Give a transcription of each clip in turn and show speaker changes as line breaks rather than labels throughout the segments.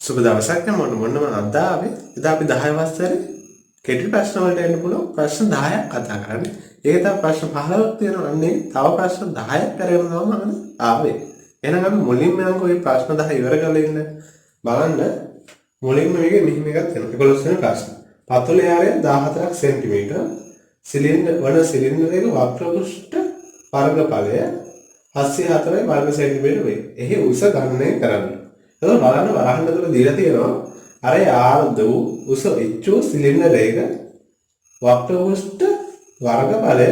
සුබ දවසක් මොන්නම අද අපි 10 වසරේ කෙටි ප්‍රශ්න වලට එන්න පුළුවන් ප්‍රශ්න 10ක් කතා කරන්නේ. ඒක තමයි ප්‍රශ්න 15ක් තියෙනවා. අන්නේ තව ප්‍රශ්න 10ක් කරගෙන ගමන් ආවේ. එහෙනම් අපි මුලින්ම යනකො මේ ප්‍රශ්න 10 ඉවර කරලා ඉන්න. බලන්න මුලින්ම මේකේ මෙහිම එකක් තියෙනවා. 11 වෙනි ප්‍රශ්න. පතුලේ ආරය 14ක් සෙන්ටිමීටර. සිලින්ඩර් එක වක්‍රපෘෂ්ඨ වර්ගඵලය 804 වර්ග සෙන්ටිමීටර වේ. එහි උස ගණනය කරන්න. तो බලන්න වරහන් ඇතුළේ දීලා තියෙනවා අර ආර්ධ වූ උස එච් වූ සිලින්ඩර් එක වක්‍රපෘෂ්ඨ වර්ගඵලය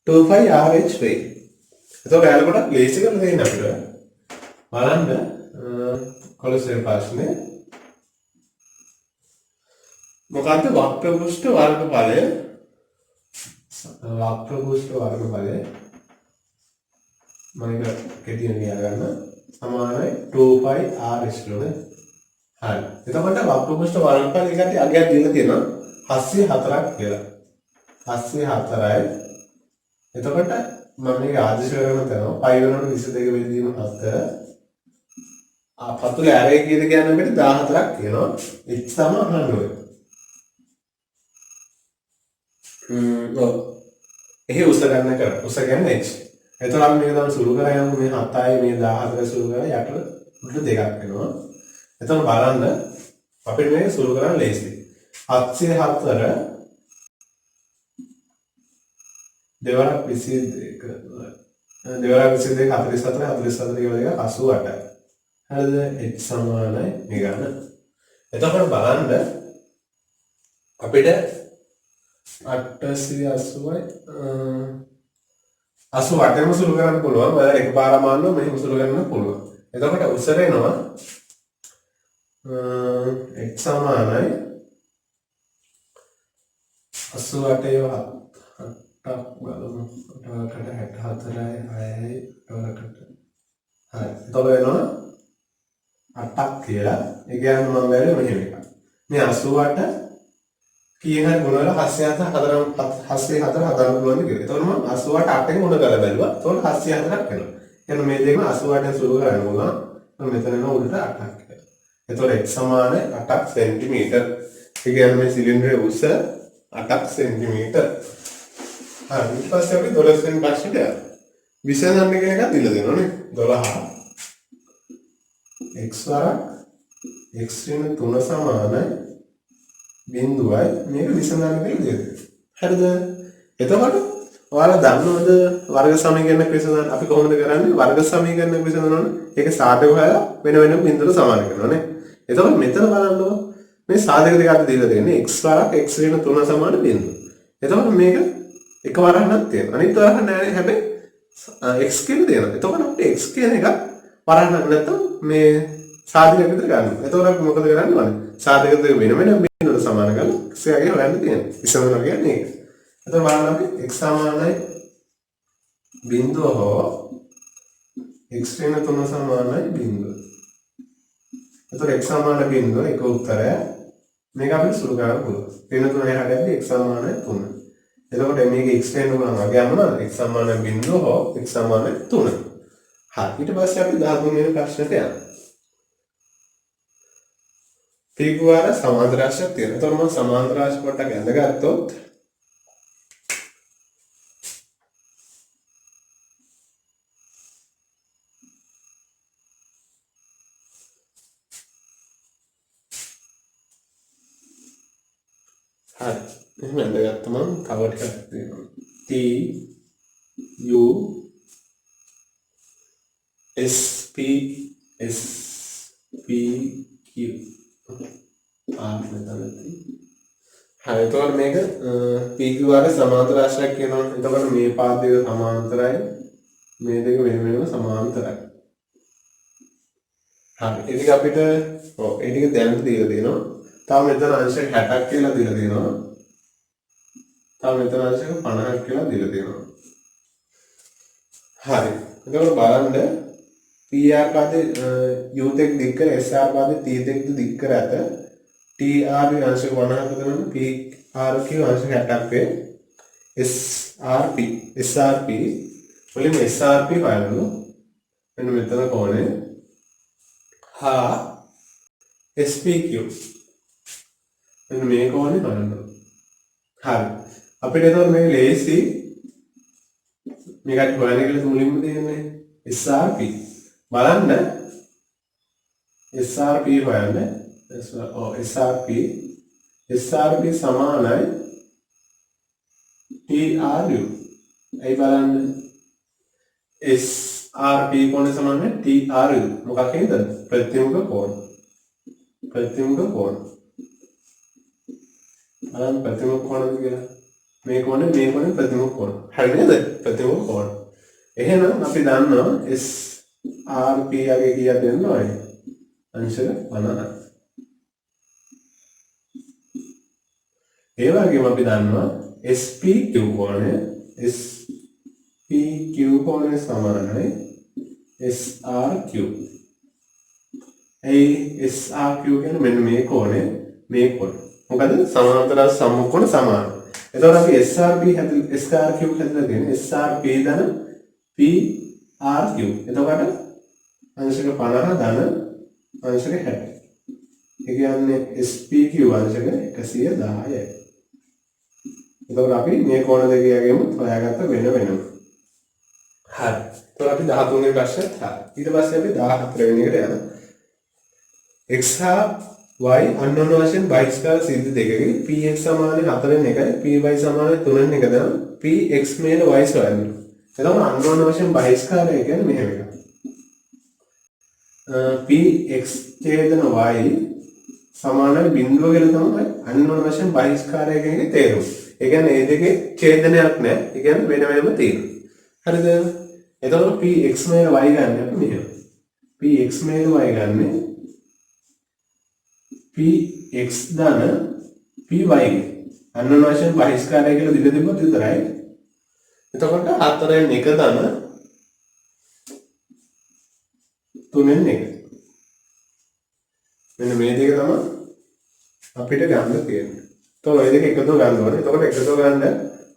25RH වේ. එතකොට යාළුව කොට ලේසි කරලා දෙන්න අපිට. බලන්න කොලොසෙල් ප්‍රශ්නේ මොකද්ද වක්‍රපෘෂ්ඨ වර්ගඵලය මම කෙටියෙන් ලියා ගන්න සමානයි 2πr/h නේ. හරි. එතකොට වක්‍රපෘෂ්ඨ වර්ගඵලය එකට අගයක් දීලා තියෙනවා 804ක් කියලා. 804යි. එතකොට මම මේක ආදේශ කරගෙන තනවා π වෙනකොට 22 බෙදීම 7. පතුලේ ඇරේ කීයද කියන්නේ අපිට 14ක් කියනවා. h සමානයි. එහි උස ගන්න කර. උස කියන්නේ h. එතකොට අපි මේක තමයි සුළු කරගෙන මේ 7යි මේ 14 සුළු කරලා යට උඩට දෙකක් වෙනවා. එතකොට බලන්න අපිට මේක සුළු කරන්න ලේසියි. 704 දෙවරක් 22 44 කියලා එක 88යි. හරිද? h සමානයි මේ ගන්න. එතකොට බලන්න අපිට 880යි 88ම සුළු කරන්න පුළුවන්. ඔයාලා එකපාරම අන්නව මෙහෙම සුළු කරන්න පුළුවන්. එතකොට උසර එනවා x සමානයි 88 7ක් බලමු. 8කට 64යි 6යි 8කට. හරි. එතකොට වෙනවා 8ක් කියලා. ඒ කියන්නේ මම බැලුවේ මෙහෙම එකක්. මේ 88 කීයෙන් හරි ගුණ කරලා 804 හදන්න පුළුවන් කියලා. එතකොට මම 88 8 ගුණ කරලා බැලුවා. එතකොට 804ක් වෙනවා. එහෙනම් මේ දෙකම 88ෙන් සුළු කරන්න පුළුවන්. මෙතන එනවා උඩට 8ක් කියලා. එතකොට x සමාන 8ක් සෙන්ටිමීටර්. ඒ කියන්නේ මේ සිලින්ඩරයේ උස 8ක් සෙන්ටිමීටර්. හරි. ඊට පස්සේ අපි 12 වෙනි ප්‍රශ්නෙට යනවා. විසඳන්න කියන එක දීලා දෙනවා නේ. 12 x වරක් x ඍණ 3 සමානයි බිඳුවයි මේක විසඳන්න කියලා දෙන්න. හරිද? එතකොට ඔයාලා දන්නවද වර්ග සමීකරණයක් විසඳන්න අපි කොහොමද කරන්නේ? වර්ග සමීකරණයක් විසඳනවනේ ඒක සාධක හොයලා වෙන වෙනම බිඳුවට සමාන කරනවා නේ. එතකොට මෙතන බලන්නකො මේ සාධක දෙක අතර දීලා දෙන්නේ x වරක් x ඍණ 3 සමාන බිඳුව. එතකොට මේක එක වරහක්ක් තියෙනවා. අනිත් වරහක් නෑනේ හැබැයි x කියලා දෙනවා. එතකොට අපිට x කියන එක වරහක් නැත්තම් මේ සාධක විතර ගන්නවා. එතකොට අපි මොකද කරන්නේ වනේ? සාධක දෙක වෙන වෙනම සමාන කරලා x ගේ හොයන්න තියෙනවා. ඉස්සරහට කියන්නේ ඒක. එතකොට බලන්න අපි x සමානයි බිඳුව හෝ x ඍණ 3 සමානයි බිඳුව. එතකොට x සමාන බිඳුව එක උත්තරය. මේක අපිට සුළු කරන්න පුළුවන්. ඍණ 3 එහාට යද්දී x සමානයි 3. එතකොට මේක x වෙන්න පුළුවන් වගේ යනවා x සමාන බිඳුව හෝ x සමාන 3. හරි. ඊට පස්සේ අපි 13 වෙනි ප්‍රශ්නට යනවා. තීගුවාර සමාන්තර රාශියක් තියෙනවා. එතකොට මම සමාන්තර රාශි පොඩ්ඩක් ඇඳගත්තොත් හරි. එහෙනම් ඇඳගත්තම තව ටිකක් තියෙනවා. T U S P Q හරි. එතකොට මේක PQR සමාන්තර රාශියක් කියනවා. එතකොට මේ පාද දෙක සමාන්තරයි මේ දෙක වෙන වෙනම සමාන්තරයි. හරි. ඒ ටික අපිට ඒ ටික දැනට දීලා දෙනවා. තව මෙතන අංශයක් 60ක් කියලා දීලා දෙනවා. තව මෙතන අංශයක් 50ක් කියලා දීලා දෙනවා. හරි. එතකොට බලන්න PR පාදේ U තෙක් දික් කර SR පාදේ T තෙක් දික් කර ඇත. TR අංශක 50ක කරන PR කිය අංශක 60ක් වේ. SRP වලින් SRP හොයන්න. මෙන්න මෙතන කොහොනේ හා SPQ. මෙන්න මේක ඕනේ බලන්න. හරි. අපිට එතකොට මේ ලේසි මේකට හොයන්න කියලා මුලින්ම දෙන්නේ SRP. බලන්න SRP හොයන්න. SRP සමානයි TRU. ඒ බලන්න SRP කෝණය සමානයි TRU. මොකක් හේතුවද? ප්‍රතිමුඛ කෝණ. ප්‍රතිමුඛ කෝණ. බලන්න ප්‍රතිමුඛ කෝණද කියලා. මේ කෝණය ප්‍රතිමුඛ කෝණ. හරි නේද? ප්‍රතිමුඛ කෝණ. එහෙනම් අපි දන්නවා SRP යගේ කීයක් දෙන්න ඕනේ? අංශක 50ක්. ඒ වගේම අපි දන්නවා SPQ කෝණය සමානයි SRQ. ඒ SRQ කියන්නේ මෙන්න මේ කෝණය මේ කෝණය. මොකද සමාන්තර සම්මුඛ කෝණ සමානයි. එතකොට අපි SRQ හැදලා තියෙන්නේ SRP ධන PRQ. එතකොට අංශක 50 ධන අංශක 60. ඒ කියන්නේ SPQ අංශක 110යි. එතකොට අපි මේ කෝණ දෙකේගෙම හොයාගත්ත වෙනම. හරි. එතකොට අපි 13 වෙනි ප්‍රශ්නෙත් හරි. ඊට පස්සේ අපි 14 වෙනි එකට යනවා. x හා y අන්‍යෝන්‍ය වශයෙන් බහිස්කාර සිද්ධි දෙකකදී px සමාන 4න් 1යි py සමාන 3න් 1 දන px මේන y සොයන්න. එතකොට අන්‍යෝන්‍ය වශයෙන් බහිස්කාරය කියන්නේ මෙහෙම එකක්. px ඡේදන y සමානයි බිඳුව කියලා තමයි අන්‍යෝන්‍ය වශයෙන් බහිස්කාරය කියන්නේ තේරුම. ඒ කියන්නේ මේ දෙකේ ඡේදනයක් නැහැ. ඒ කියන්නේ වෙන වෙනම තියෙනවා. හරිද? එතකොට px මේන y ගන්න අපි මෙහෙම. px මේන y ගන්නේ px ධන py අන්‍යෝන්‍ය වශයෙන් බහිස්කාරය කියලා දිග තිබ්බොත් විතරයි. එතකොට 4න් 1 ධන 3න් 1. මෙන්න මේ දෙක තමයි අපිට ගන්න තියෙන්නේ. එතකොට මේ දෙක එකතු ගන්න ඕනේ. එතකොට එකතු ගන්න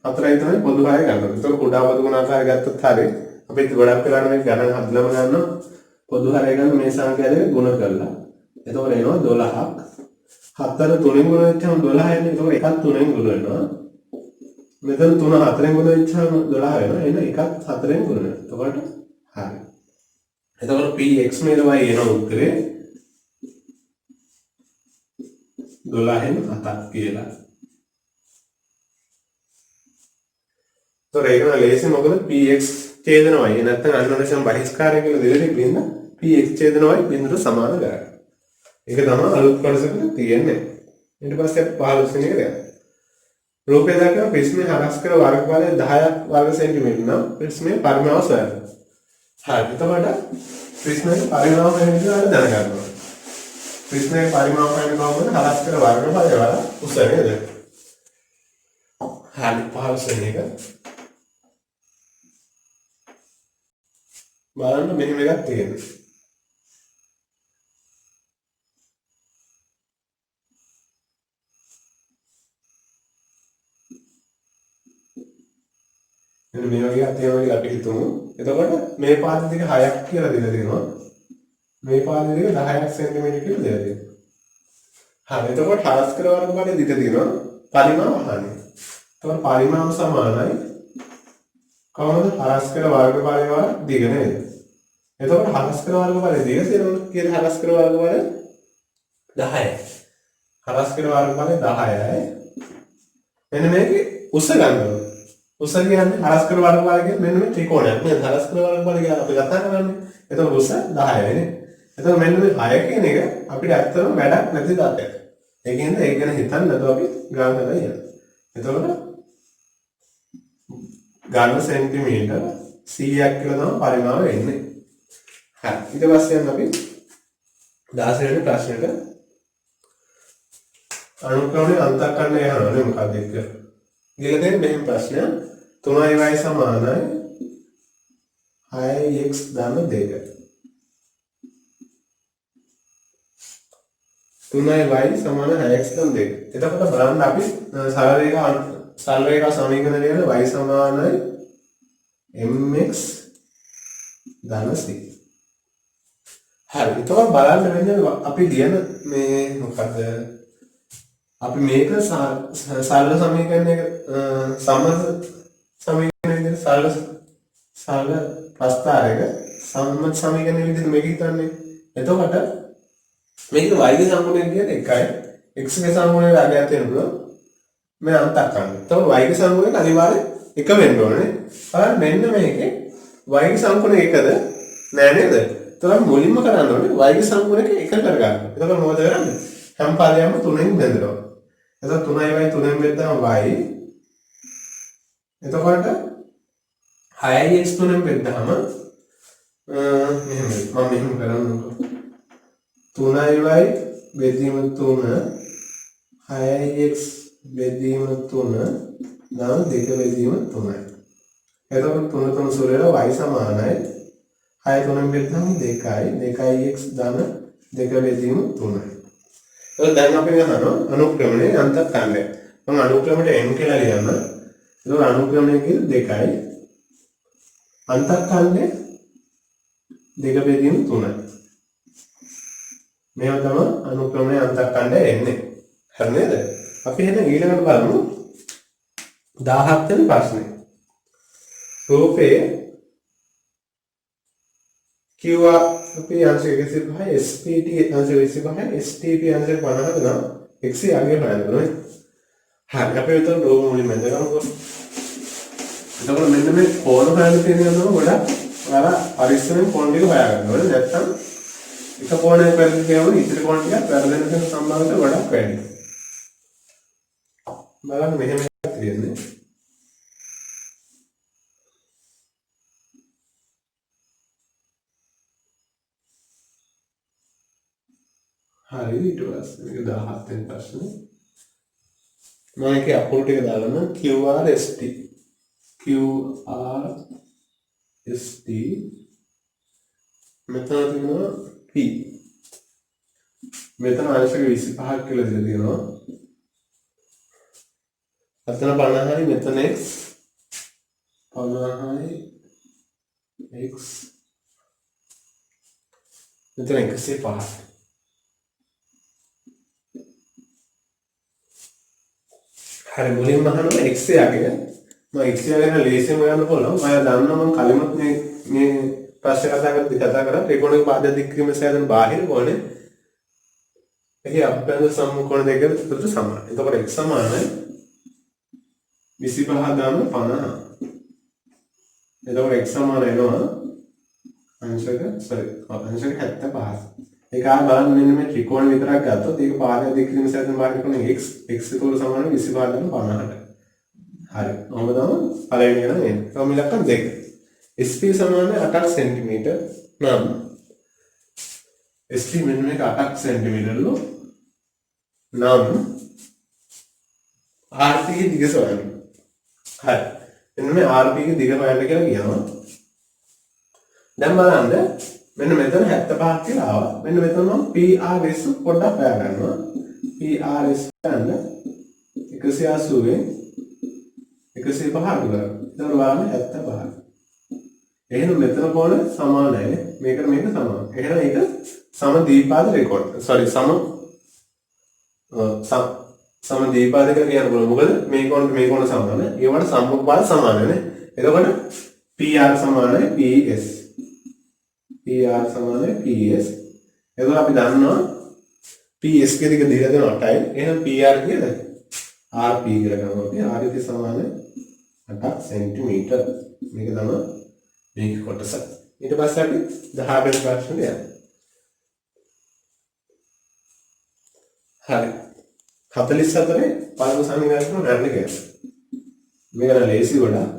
4යි තමයි පොදු 6 ගන්න ඕනේ. එතකොට කුඩා පොදු ගුණාකාරය ගත්තොත් හරිය. අපි ගොඩක් වෙලාවට මේ ගණන් හදලම ගන්නවා. පොදු 6 ගන්න මේ සංඛ්‍යාව ගුණ කරලා. එතකොට එනවා 12ක්. 4 3න් ගුණ වෙච්චාම 12 එන්නේ. එතකොට එකක් 3න් ගුණ වෙනවා. මෙතන 3 4න් ගුණ වෙච්චාම 12 වෙනවා. එන එකක් 4න් ගුණ වෙනවා. එතකොට හරි. එතකොට px මේන y එන උත්තරේ 12න් 7ක් කියලා. ඒක නම් ලේසි මොකද px ඡේදන y නැත්නම් අන්‍යෝන්‍ය වශයෙන් බහිස්කාරය කියලා දෙලෙක බින්ද px ඡේදන y බින්දුවට සමාන කරගන්න. ඒක තමයි අලුත් කොටසකට තියෙන්නේ. ඊට පස්සේ 15 වෙනි එකට යනවා. රූපය දක්වන ප්‍රිස්මයේ හරස් කර වර්ගඵලය 10ක් වර්ග සෙන්ටිමීටර නම් ප්‍රිස්මයේ පරිමාව සොයන්න. හරි. එතකොට ප්‍රිස්මයේ පරිමාව වෙන විදිහට දැනගන්න ඕනේ. ප්‍රිස්මයේ පරිමාව වෙන කොහොමද හරස් කර වර්ගඵලය වල උස නේද? හරි. 15 වෙනි එක බලන්න මෙහෙම එකක් තියෙනවා. එන්න මේ වගේ අතේ වගේ අපි හිතමු. එතකොට මේ පාද දෙක 6ක් කියලා දෙලා දෙනවා. මේ පාද දෙක 10ක් සෙන්ටිමීටර කියලා දෙලා දෙනවා. හරි. එතකොට හරස් කර වර්ගඵලය දිග තියෙනවා. පරිමාව අහන්නේ. එතකොට පරිමාව සමානයි කොහොමද හරස් කර වර්ගඵලය වල දිග නේද? එතකොට හරස් කර වර්ගඵලය දිග තියෙනවා කියන හරස් කර වර්ගඵලය 10යි. හරස් කර වර්ගඵලය 10යි. මෙන්න මේකේ උස ගන්නවා. උස කියන්නේ හරස් කර වර්ගඵලය කියන්නේ මෙන්න මේ ත්‍රිකෝණයක්. මේ හරස් කර වර්ගඵලය කියලා අපි කතා කරන්නේ. එතකොට උස 10යි නේ. එතකොට මෙන්න මේ 6 කියන එක අපිට ඇත්තටම වැඩක් නැති දාතයක්. ඒ කියන්නේ ඒක ගැන හිතන්න නැතුව අපි ගාන කරලා යනවා. එතකොට ගන්න සෙන්ටිමීටර 100ක් කියලා තමයි පරිමාව වෙන්නේ. හරි. ඊට පස්සේ යන්න අපි 16 වෙනි ප්‍රශ්නෙට අනුක්‍රමයේ අන්තර්කරණය යනවා මොකක්ද ඒක? ගිල දෙන්නේ මෙහෙම ප්‍රශ්නයක් 3y සමානයි 6x ධන 2. 3y සමාන 6x ධන 2. එතකොට බලන්න අපි සරල රේඛා සමීකරණය වල y සමානයි mx ධන c. හරි. ඒතකොට බලන්න වෙන්නේ අපි ලියන මේ මොකද්ද? අපි මේක සරල සමීකරණයක සම්මත සමීකරණය විදිහට සරල ප්‍රස්තාරයක සම්මත සමීකරණය විදිහට මේක හිතන්නේ. එතකොට මේක y ගේ සම්මුතිය කියන්නේ එකයි. x ගේ සම්මුතිය රාගයක් වෙන පුළුවන්. මේ අන්තක් ගන්න. එතකොට y ගේ සම්මුතිය අනිවාර්යෙන් එක වෙන්න ඕනේ. බලන්න මෙන්න මේකේ y ගේ සම්මුතිය එකද නෑ නේද? එතකොට මුලින්ම කරන්න ඕනේ y ගේ සම්මුතිය එක කරගන්න. එතකොට මොකද කරන්නේ? හැම පදයක්ම 3න් බෙදනවා. එතකොට 3යි 3න් බෙද්දාම y. එතකොට 6යි x 3න් බෙද්දාම මෙහෙම කරන්නකො. 3y බෙදීම 3 6x බෙදීම 3 නම් 2 බෙදීම 3යි. එතකොට 3 3 සුර වෙලා y සමානයි 6 3න් බෙදීම 2යි 2x ධන 2 බෙදීම 3යි. එතකොට දැන් අපි ගන්නවා අනුක්‍රමණයේ අන්තකණ්ඩය. මම අනුක්‍රමයට n කියලා ලියන්න. එතකොට අනුක්‍රමණය කියන්නේ 2යි. අන්තකණ්ඩය 2 බෙදීම 3යි. මේවා තමයි අනුක්‍රමණයේ අන්තකණ්ඩය එන්නේ. හරි නේද? අපි එහෙනම් ඊළඟට බලමු 17 වෙනි ප්‍රශ්නේ. රූපයේ QR අපි අංශ 125 SPT අංශ 25 STP අංශ 50 නම් x යගේ හොයන්න ඕනේ. හරි අපි උතන රූප මුලින්ම ඉඳගමු. එතකොට මෙන්න මේ කෝණ හොයන්න තියෙනවා ගොඩක් ඔයාලා පරිස්සමෙන් කෝණ ටික හොයාගන්න ඕනේ. නැත්නම් එක කෝණයක් වැරදි කියවම ඉතිරි කෝණ ටිකක් වැරදෙන සම්භාවිතය ගොඩක් වැඩි. බලන්න මෙහෙම එකක් තියෙන්නේ. හරි ඊට පස්සේ මේක 17 වෙනි ප්‍රශ්නේ. මම ඒකේ අකුරු ටික දාගන්න QR ST මෙතන තියෙනවා P. මෙතන අංශක 25ක් කියලා දෙලා තියෙනවා. අතන 50යි මෙතන x 50යි x මෙතන 105. හරි මුලින්ම අහනවා x යගේ මම x යගෙන ලේසියෙන් හොයන්න පුළුවන්. මම දන්නවා මම කලින්මත් මේ ප්‍රශ්න කතා කරා ත්‍රිකෝණික පාද දික්ක්‍රීම සෑදෙන බාහිර කෝණය එහි අභ්‍යන්තර සම්මුඛ කෝණ දෙක අතර සමානයි. එතකොට x සමානයි 25 දාම 50. එතකොට x සමාන වෙනවා අංශක 75. ඒක ආ බලන්න මෙන්න මේ ත්‍රිකෝණ විතරක් ගත්තොත් ඒක පාදයක් දෙකකින් සැදෙන බාහිර කොන x ඒතකොට සමාන 25 දාම 50ට. හරි. මොකද පළවෙනි එක නේද? කොහොම ඉලක්කම් දෙක. SP සමාන 8ක් සෙන්ටිමීටර් නම් SP මෙන්න මේක 8ක් සෙන්ටිමීටර්ලු නම් RP ගේ දිග සොයන්න. හරි. මෙන්න මේ RP ගේ දිග හොයන්න කියලා කියනවා. දැන් බලන්න මෙන්න මෙතන 75ක් කියලා ආවා. මෙන්න මෙතන මම PRS පොඩ්ඩක් හොයා ගන්නවා. PRS ගන්න 180 105 අඩු කරා. එතකොට බලන්න 75. එහෙනම් මෙතන කෝණ සමානයි. මේකට මේක සමාන. එහෙනම් ඒක සම දීපාද රෙකෝඩ්. සම දීපාද කියලා කියන්න පුළුවන්. මොකද මේ කෝණ සමාන. ඒවට සම්මුඛ පාද සමානනේ. එතකොට PR සමානයි PS. PR සමානයි PS. එතකොට අපි දන්නවා PS ගේ දිග දීලා දෙන 8යි. එහෙනම් PR කියන්නේ RP කියලා ගන්නවා. අපි RP සමානයි 8 සෙන්ටිමීටර්. මේක තමයි මේක කොටස. ඊට පස්සේ අපි 10 වෙනි ප්‍රශ්නෙට යනවා. හරි. 44 පළමු සමීකරණය ගන්න කියලා. මේක නම් ලේසි ගොඩක්.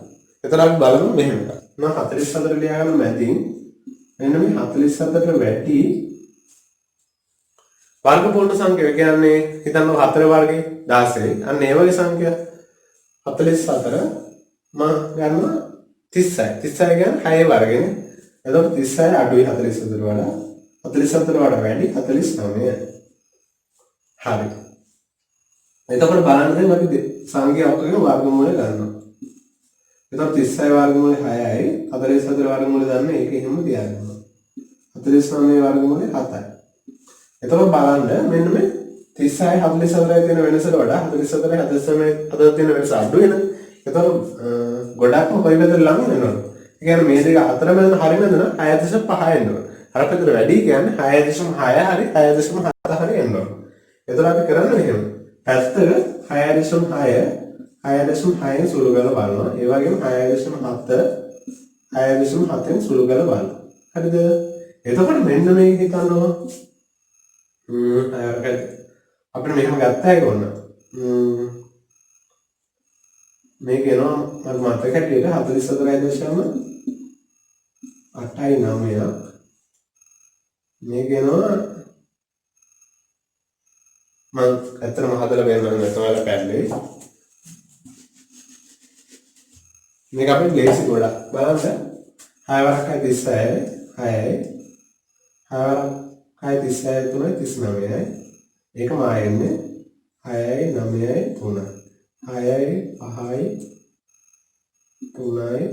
එතන අපි බලමු මෙහෙම එකක්. මම 44 ලියා ගන්න මැදින් මෙන්න මේ 44ට වැඩි වර්ග පූර්ණ සංඛ්‍යාව කියන්නේ හිතන්න 4 වර්ගයේ 16. අන්න ඒ වගේ සංඛ්‍යා 44 මම ගන්නවා 36. 36 කියන්නේ 6 වර්ගනේ. එතකොට 36 අඩුයි 44 වඩා. 44 වඩා වැඩි 49. හරි. එතකොට බලන්න දැන් අපි සංඛ්‍යා ඔක්කොගේ වර්ගමූල ගන්නවා. එතකොට 36 වර්ගමූලය 6යි 44 වර්ගමූලය දන්න ඒක එහෙම තියාගන්නවා. 49 වර්ගමූලය 7යි. එතකොට බලන්න මෙන්න මේ 36 44 තියෙන වෙනසට වඩා 44 49 අතර තියෙන වෙනස අඩු වෙන. එතකොට ගොඩක්ම කොයි පැත්තට ලං වෙනවද? ඒ කියන්නේ මේ දෙක අතර මැද හරිය මැද නම් 6.5 එනවා. අර පැත්තට වැඩි කියන්නේ 6.6 හරි 6.7 හරි එනවා. එතකොට අපි කරන්නේ එහෙම. පැත්තක 6.6 සුළු කරලා බලනවා. ඒ වගේම 6.7 සුළු කරලා බලනවා. හරිද? එතකොට මෙන්න මේක හිතනවා. අපිට මෙහෙම ගත්තා ඒක ඕන. මේක එනවා මම මතක හැටියට 44.889ක්. මේක එනවා මම ඇත්තටම හදලා බලන්න නැත්නම් ඔයාලා පැන්නේ. මේක අපිට ලේසි ගොඩක්. බලන්න 6 වරක් 36 6යි 6 වරක් 36 3යි 39යි. ඒක මායෙන්නේ 6යි 9යි 3යි 6යි 5යි 3යි 4යි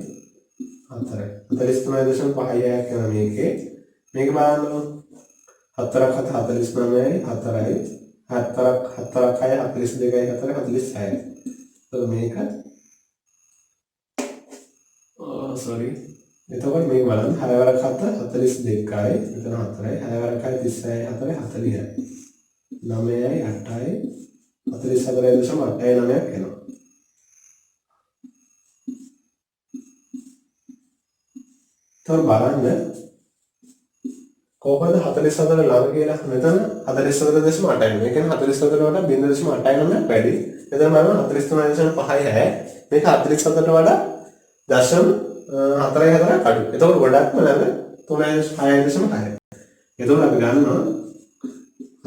43.5යි යන මේකේ මේක බලන්න 4ක් 49යි 4යි 4ක් 42යි 4යි 46යි. එතකොට මේක sorry එතකොට මේක බලන්න 6 වරක් 7 42යි මෙතන 4යි 6 වරක් 36යි 4යි 40යි 9යි 8යි 44.889ක් එනවා. තව බලන්න කොහොමද 44 ළඟ කියලා මෙතන 44.8යි. මේ කියන්නේ 44 වඩා 0.89ක් වැඩි. මෙතන බලන්න 43.5යි 6. මේක 47ට වඩා 0.44ක් අඩු. එතකොට ගොඩක්ම ළඟ 3.6.6. එතකොට අපි ගන්නවා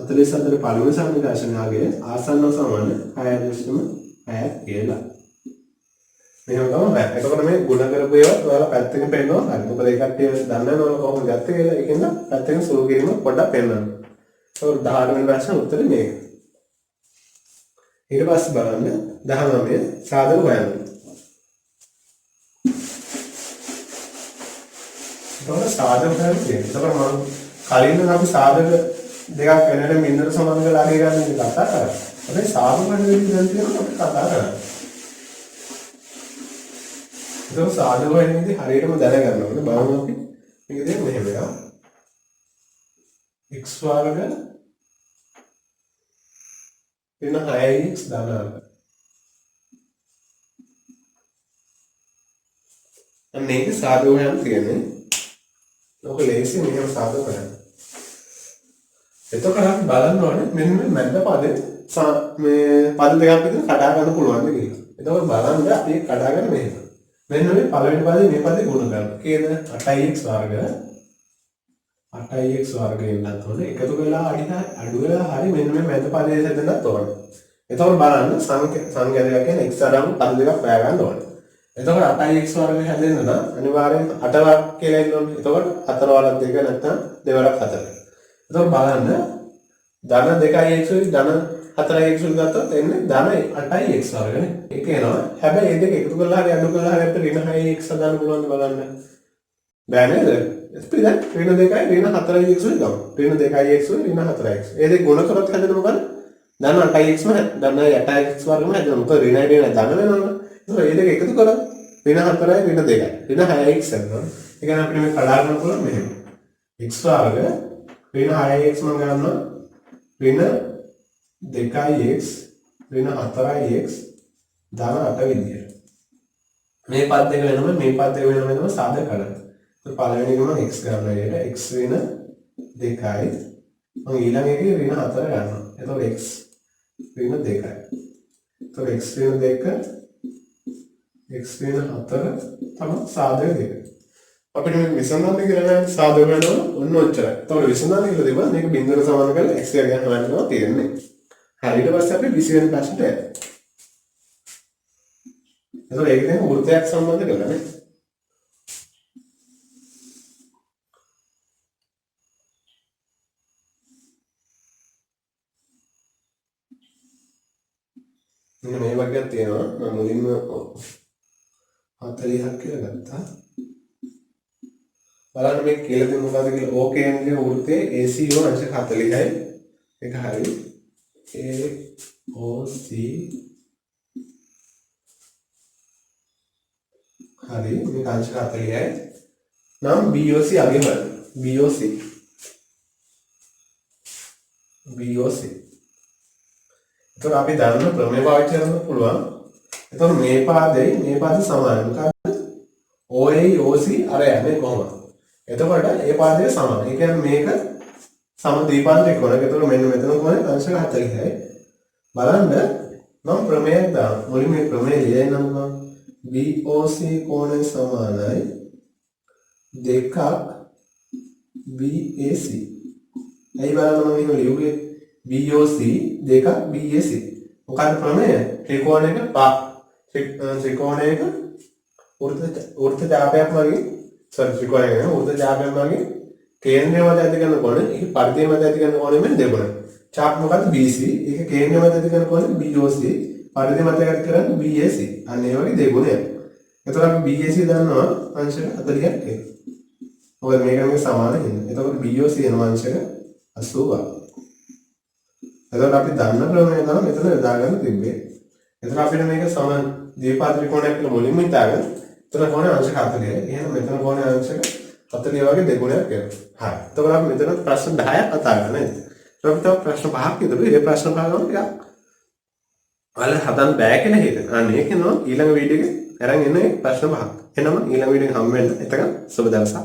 44 පළවෙනි සම්නිකාශනයේ ආසන්න සමාන 6.6ක් කියලා. මෙහෙම තමයි. එතකොට මේ ගුණ කරපු ඒවා ඔයාලා පැත්තකින් පෙන්නනවා. හරි. මොකද ඒ කට්ටිය දන්නේ නැහැ ඔයාලා කොහොමද ගත්තේ කියලා. ඒකෙන්ද පැත්තකින් සුළු කිරීම පොඩ්ඩක් පෙන්නනවා. ඒක 18 වෙනි ප්‍රශ්නේ උත්තරේ මේක. ඊට පස්සේ බලන්න 19 සාධක හොයන්න. එතකොට සාධක හොයන්න තියෙනවා. එතකොට මම කලින් අපි සාධක දෙකක් වෙනට බින්දුවට සමාන කරලා අගය ගන්න එක කතා කරා. හැබැයි සාධක හොයන විදිහ දැන් තියෙනවා අපි කතා කරන්නේ. ඒක සාධක හොයන විදිහ හරියටම දැනගන්න ඕනේ. බලමු අපි මේක දෙන්න මෙහෙම එකක්. x වර්ග වෙන 6x දානවා. මේක සාධක හොයන්න තියෙන්නේ. ඔක ලේසි මෙහෙම සාධක හොයන්න. එතකොට අපි බලන්න ඕනේ මෙන්න මේ මැද පදේ මේ පද දෙකක් විතර කඩා ගන්න පුළුවන්ද කියලා. එතකොට බලන්න අපි කඩා ගන්න මෙහෙම. මෙන්න මේ පළවෙනි පදේ මේ පදේ ගුණ කරනවා. කේද 8x වර්ග 8x වර්ගයෙන් ඕනේ එකතු වෙලා අඩු වෙලා හරි මෙන්න මේ මැද පදේ හැදෙන්නත් ඕනේ. එතකොට බලන්න සංඛ්‍යා දෙකක් කියන්නේ x අඩංගු පද දෙකක් හොයා ගන්න ඕනේ. එතකොට 8x වර්ග හැදෙන්න නම් අනිවාර්යෙන් 8 වර්ග කියලා ඉන්න ඕනේ. එතකොට 4 වරක් 2 නැත්නම් 2 වරක් 4. එතකොට බලන්න ධන 2x ධන 4x ගත්තොත් එන්නේ ධන 8x වර්ගනේ. ඒක එනවා. හැබැයි මේ දෙක එකතු කරලා හරි අඩු කරලා හරි අපිට ඍණ 6x හදන්න පුළුවන් බලන්න. බෑ නේද? අපි දැන් ඍණ 2යි ඍණ 4x ගමු. ඍණ 2x ඍණ 4x. ඒ දෙක ගුණ කරොත් හැදෙන මොකද? ධන 8x ධන 8x වර්ගම හැදෙනවා. මොකද ඍණ ධන වෙනවනේ. ඒක මේ දෙක එකතු කරා ඍණ 4යි ඍණ 2යි. ඍණ 6x වෙනවා. ඒ කියන්නේ අපිට මේ කඩා ගන්න පුළුවන් මෙහෙම. x වර්ග ඍණ 6x මම ගන්නවා ඍණ 2x ඍණ 4x ධන 8 විදියට. මේ පද දෙක වෙනම මේ පද දෙක වෙනම සාධක කරගන්න. ඒ පළවෙනි එක මම x ගන්නවා එකට x ඍණ 2යි මම ඊළඟ එකේ ඍණ 4 ගන්නවා. එතකොට x ඍණ 2යි. එතකොට x ඍණ 2 x ඍණ 4 තමයි සාධක දෙක. අපිට මේක විසඳන්න කියලා නම් සාධක වෙනවා ඔන්න ඔච්චරයි. එතකොට විසඳන්න කියලා දෙපා මේක බින්දුවට සමාන කරලා x එක ගන්න හොයන්නවා තියෙන්නේ. හරි ඊට පස්සේ අපි 20 වෙනි ප්‍රශ්නට යනවා. එතකොට ඒක දැන් වෘත්තයක් සම්බන්ධ කරලා නේ. මෙන්න මේ වගේක් තියෙනවා. මම මුලින්ම 40ක් කියලා ගත්තා. බලන්න මේ කියලා දෙන්නේ මොකද්ද කියලා. O කේන්ද්‍රයේ වෘත්තයේ ACO අංශ 40යි. ඒක හරි. AOC හරි මේක අංශ 40යි. නම් BOC අගේ බලන්න. BOC. එතකොට අපි දන්න ප්‍රමේය පාවිච්චි කරන්න පුළුවන්. එතකොට මේ පාදේ සමානයි. මොකක්ද? OA OC අර යන්නේ කොහොමද? එතකොට ඒ පාදයේ සමාන. ඒ කියන්නේ මේක සම ද්විපාදයක කොනක. එතකොට මෙන්න මෙතන කොනේ අංශක 40යි. බලන්න මම ප්‍රමේයක් දානවා. මුලින්ම මේ ප්‍රමේය ලියයි නම් BOC කෝණය සමානයි 2ක් BAC. ඇයි බලන්න මම එහෙම ලියුවේ? BOC 2ක් BAC. මොකක්ද ප්‍රමේය? ත්‍රිකෝණයක ත්‍රිකෝණයක වෘත්ත ඡාපයක් වගේ ත්‍රිකෝණයක වෘත්ත ඡාපයක් වගේ කේන්ද්‍රය මත ඇති කරන කොන ඒක පරිධිය මත ඇති කරන කොනෙ මෙන්න දෙකොන. ඡාප මොකද්ද? BC. ඒක කේන්ද්‍රය මත ඇති කරන කොන BOC. පරිධිය මත ඇති කරන BAC. අන්න ඒ වගේ දෙගුණයක්. එතකොට අපි BAC දන්නවා අංශක 40ක් කියලා. මොකද මේක සමාන හින්දා. එතකොට BOC එනවා අංශක 80ක්. එතකොට අපි දන්න ප්‍රමේය තමයි මෙතන යොදාගන්න තිබ්බේ. එතකොට අපිට මේක සම ද්විපාද ත්‍රිකෝණයක් කියලා මුලින්ම හිතාගෙන එතන කොහොනේ අංශක 40යි. එහෙනම් මෙතන කොහොනේ අංශක 40 වගේ දෙගුණයක් වෙනවා. හරි. එතකොට අපි මෙතන ප්‍රශ්න 10ක් කතා කරා නේද? ඊට පස්සේ ප්‍රශ්න 5ක් ඉදිරියේ මේ ප්‍රශ්න පහ ගමු ටිකක්. ඔයාලා හදන්න බෑ කියලා හිතන. අන්න ඒක නෝ ඊළඟ වීඩියෝ එකේ අරන් එන්නේ ප්‍රශ්න 5ක්. එහෙනම් ඊළඟ වීඩියෝ එකෙන් හම්බ වෙන්න. එතකන් සුබ දවසක්.